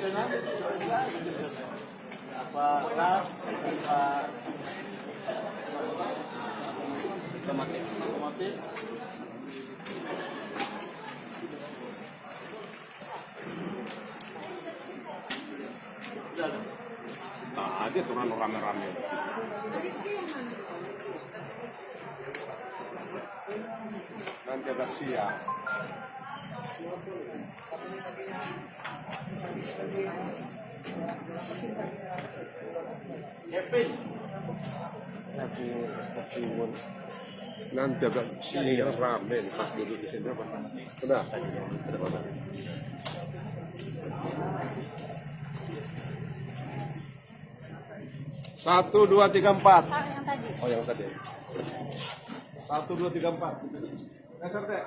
Apa ras, apa otomatis. Tadi tuh rame-rame. Nanti agak siang. Kevin. Nanti agak siang rame pas duduk di sini apa? Sudah. Satu, dua, tiga, empat. Oh, yang tadi. 1, 2, 3, 4. Geser deh.